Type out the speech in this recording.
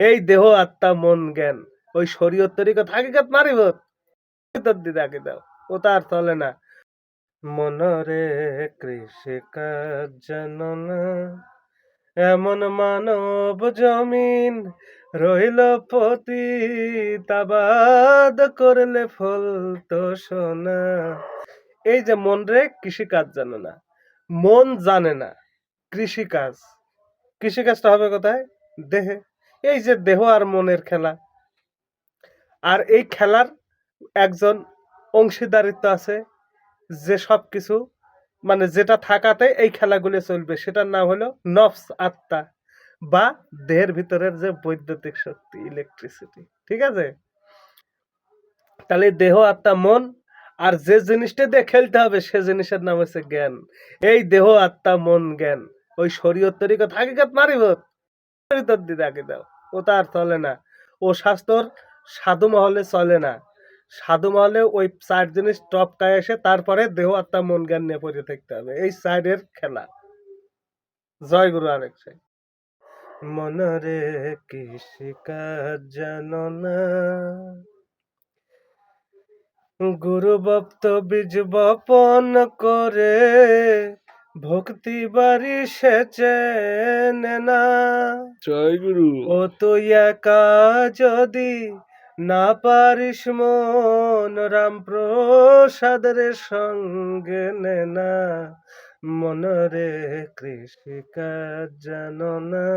এই দেহ আত্মা মন জ্ঞান ওই শরীয়ত তরিকত হাকিকত মারিবত দিদাকে দাও ও তার চলে না। মনরে কৃষিকাজ জানো না, এমন মানব জমিন রইল পতিতাবাদ করলে ফল তো সোনা। এই যে মন রে কৃষিকাজ জানে না, মন জানে না কৃষিকাজ। কৃষিকাজটা হবে কোথায়? দেহে। এই যে দেহ আর মনের খেলা, আর এই খেলার একজন অংশীদারিত্ব আছে, যে সবকিছু মানে যেটা থাকাতে এই খেলাগুলো চলবে সেটার নাম হলো নফস, আত্মা, বা দেহের ভিতরের যে বৈদ্যুতিক শক্তি, ইলেকট্রিসিটি। ঠিক আছে? তাহলে দেহ আত্মা মন, আর যে জিনিসটা দিয়ে খেলতে হবে সে জিনিসের নাম হচ্ছে জ্ঞান। এই দেহ আত্মা মন জ্ঞান ওই শরীয়ত তরিকত হাকিকত মারিবত দিদাকে দাও ও তার চলে না। ও স্বাস্থ্যর সাধু মহলে চলে না। সাধু মহলে ওই চার জিনিস টপকায় এসে তারপরে দেহ আত্মা মন জ্ঞান নিয়ে পড়ে থাকতে হবে। এই সাইডের খেলা। জয় গুরু আরেক সাই। মনরে কৃষিকাজ জানো না, গুরু বপ্ত বীজ বপন করে ভক্তি বাড়ি সেচে না। জয় গুরু। ও তুই একা যদি না পারিস মন রাম প্রসাদের সঙ্গে নে না। মনরে কৃষিকাজ জানো না।